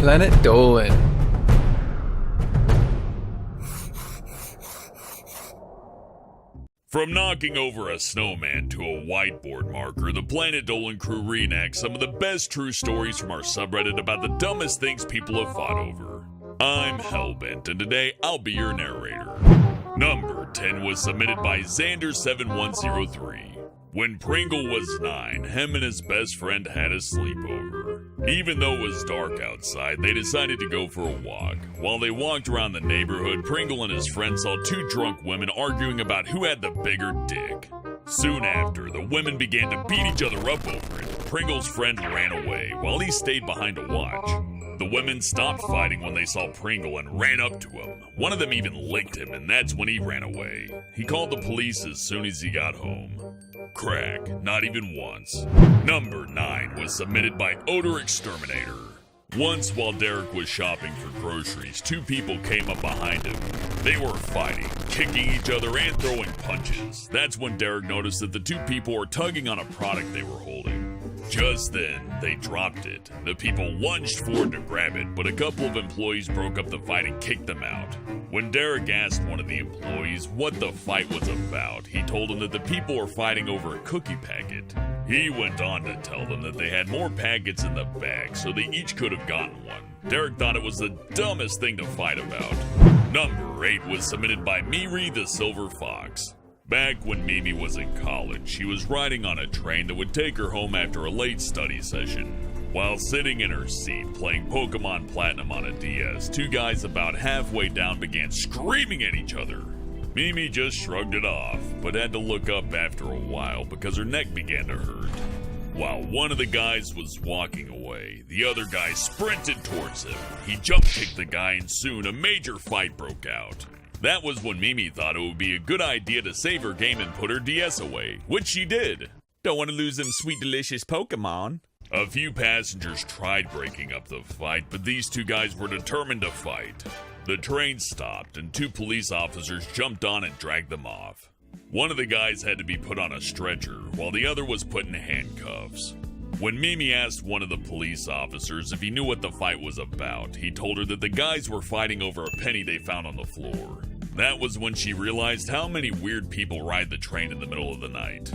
Planet Dolan. From knocking over a snowman to a whiteboard marker, the Planet Dolan crew reenacts some of the best true stories from our subreddit about the dumbest things people have fought over. I'm Hellbent, and today I'll be your narrator. Number 10 was submitted by Xander7103. When Pringle was 9, him and his best friend had a sleepover. Even though it was dark outside, they decided to go for a walk. While they walked around the neighborhood, Pringle and his friend saw two drunk women arguing about who had the bigger dick. Soon after, the women began to beat each other up over it. Pringle's friend ran away, while he stayed behind to watch. The women stopped fighting when they saw Pringle and ran up to him. One of them even licked him, and that's when he ran away. He called the police as soon as he got home. Crack, not even once. Number 9 was submitted by Oder-Exterminator. Once while Derek was shopping for groceries, two people came up behind him. They were fighting, kicking each other and throwing punches. That's when Derek noticed that the two people were tugging on a product they were holding. Just then, they dropped it. The people lunged forward to grab it, but a couple of employees broke up the fight and kicked them out. When Derek asked one of the employees what the fight was about, he told him that the people were fighting over a cookie packet. He went on to tell them that they had more packets in the bag, so they each could have gotten one. Derek thought it was the dumbest thing to fight about. Number 8 was submitted by Miri-the-silver-fox. Back when Mimi was in college, she was riding on a train that would take her home after a late study session. While sitting in her seat playing Pokemon Platinum on a DS, two guys about halfway down began screaming at each other. Mimi just shrugged it off, but had to look up after a while because her neck began to hurt. While one of the guys was walking away, the other guy sprinted towards him. He jump-kicked the guy and soon a major fight broke out. That was when Mimi thought it would be a good idea to save her game and put her DS away, which she did. Don't want to lose them sweet delicious Pokemon. A few passengers tried breaking up the fight, but these two guys were determined to fight. The train stopped and two police officers jumped on and dragged them off. One of the guys had to be put on a stretcher, while the other was put in handcuffs. When Mimi asked one of the police officers if he knew what the fight was about, he told her that the guys were fighting over a penny they found on the floor. That was when she realized how many weird people ride the train in the middle of the night.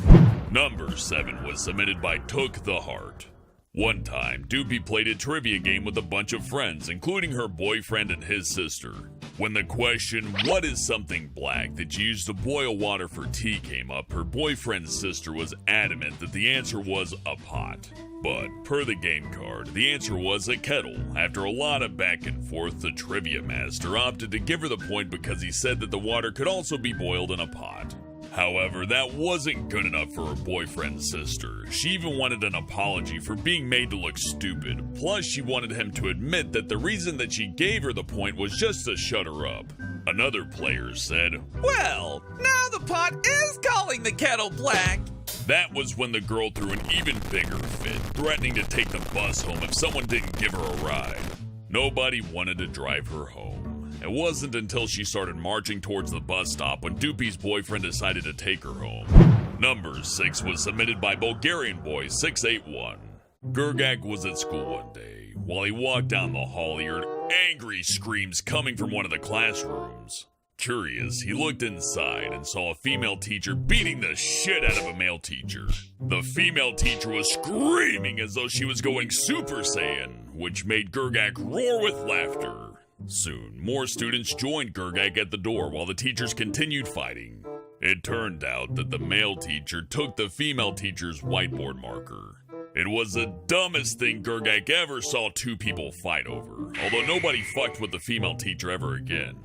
Number 7 was submitted by tooktheheart. One time, Doopy played a trivia game with a bunch of friends, including her boyfriend and his sister. When the question, what is something black that you use to boil water for tea, came up, her boyfriend's sister was adamant that the answer was a pot. But, per the game card, the answer was a kettle. After a lot of back and forth, the trivia master opted to give her the point because he said that the water could also be boiled in a pot. However, that wasn't good enough for her boyfriend's sister. She even wanted an apology for being made to look stupid. Plus, she wanted him to admit that the reason that she gave her the point was just to shut her up. Another player said, "Well, now the pot is calling the kettle black." That was when the girl threw an even bigger fit, threatening to take the bus home if someone didn't give her a ride. Nobody wanted to drive her home. It wasn't until she started marching towards the bus stop when Doopy's boyfriend decided to take her home. Number 6 was submitted by Bulgarian Boy 681. Gergak was at school one day. While he walked down the hall, he heard angry screams coming from one of the classrooms. Curious, he looked inside and saw a female teacher beating the shit out of a male teacher. The female teacher was screaming as though she was going Super Saiyan, which made Gergak roar with laughter. Soon, more students joined Gergak at the door while the teachers continued fighting. It turned out that the male teacher took the female teacher's whiteboard marker. It was the dumbest thing Gergak ever saw two people fight over, although nobody fucked with the female teacher ever again.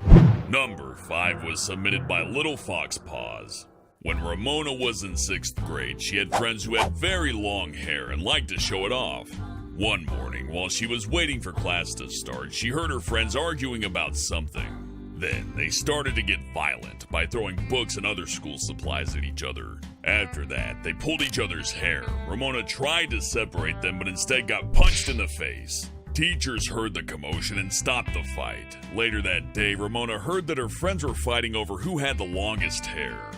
Number 5 was submitted by lilfoxpawz. When Ramona was in 6th grade, she had friends who had very long hair and liked to show it off. One morning, while she was waiting for class to start, she heard her friends arguing about something. Then, they started to get violent by throwing books and other school supplies at each other. After that, they pulled each other's hair. Ramona tried to separate them, but instead got punched in the face. Teachers heard the commotion and stopped the fight. Later that day, Ramona heard that her friends were fighting over who had the longest hair.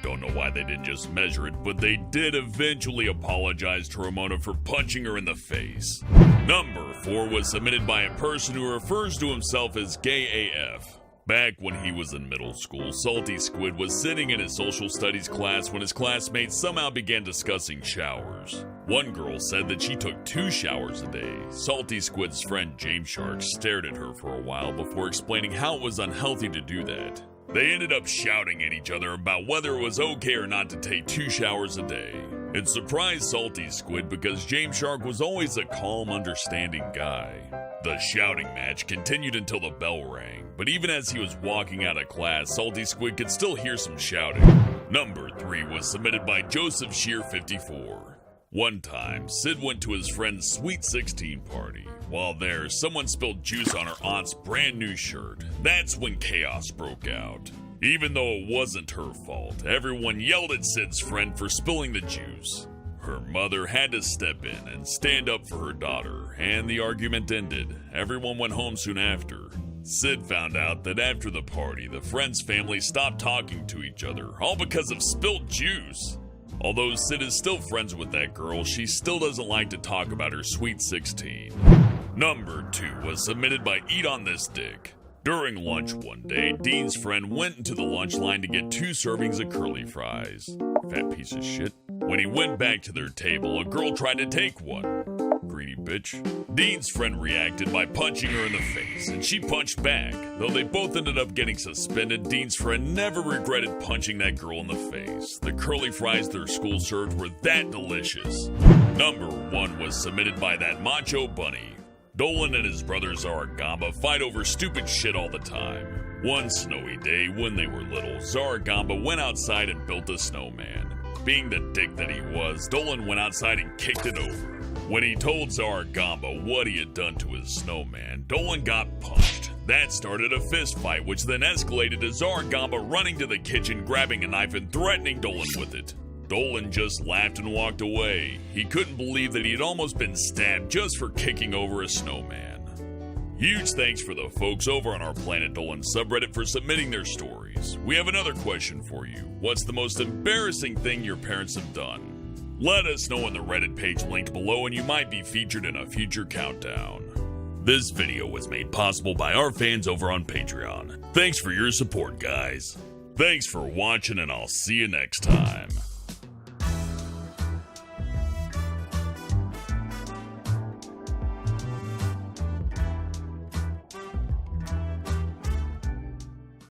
Don't know why they didn't just measure it, but they did eventually apologize to Ramona for punching her in the face. Number 4 was submitted by a person who refers to himself as Gay AF. Back when he was in middle school, Salty Squid was sitting in his social studies class when his classmates somehow began discussing showers. One girl said that she took 2 showers a day. Salty Squid's friend James Shark stared at her for a while before explaining how it was unhealthy to do that. They ended up shouting at each other about whether it was okay or not to take 2 showers a day. It surprised Salty Squid because James Shark was always a calm, understanding guy. The shouting match continued until the bell rang, but even as he was walking out of class, Salty Squid could still hear some shouting. Number 3 was submitted by Joseph Shear 54. One time, Sid went to his friend's Sweet 16 party. While there, someone spilled juice on her aunt's brand new shirt. That's when chaos broke out. Even though it wasn't her fault, everyone yelled at Sid's friend for spilling the juice. Her mother had to step in and stand up for her daughter, and the argument ended. Everyone went home soon after. Sid found out that after the party, the friend's family stopped talking to each other, all because of spilled juice. Although Sid is still friends with that girl, she still doesn't like to talk about her Sweet 16. Number 2 was submitted by Eat on This Dick. During lunch one day, Dean's friend went into the lunch line to get 2 servings of curly fries. Fat piece of shit. When he went back to their table, a girl tried to take one. Greedy bitch. Dean's friend reacted by punching her in the face, and she punched back. Though they both ended up getting suspended, Dean's friend never regretted punching that girl in the face. The curly fries their school served were that delicious. Number 1 was submitted by thatmachobunny. Dolan and his brother Zaragamba fight over stupid shit all the time. One snowy day when they were little, Zaragamba went outside and built a snowman. Being the dick that he was, Dolan went outside and kicked it over. When he told Zaragamba what he had done to his snowman, Dolan got punched. That started a fist fight, which then escalated to Zaragamba running to the kitchen, grabbing a knife and threatening Dolan with it. Dolan just laughed and walked away. He couldn't believe that he had almost been stabbed just for kicking over a snowman. Huge thanks for the folks over on our Planet Dolan subreddit for submitting their stories. We have another question for you. What's the most embarrassing thing your parents have done? Let us know on the Reddit page linked below and you might be featured in a future countdown. This video was made possible by our fans over on Patreon. Thanks for your support, guys. Thanks for watching and I'll see you next time.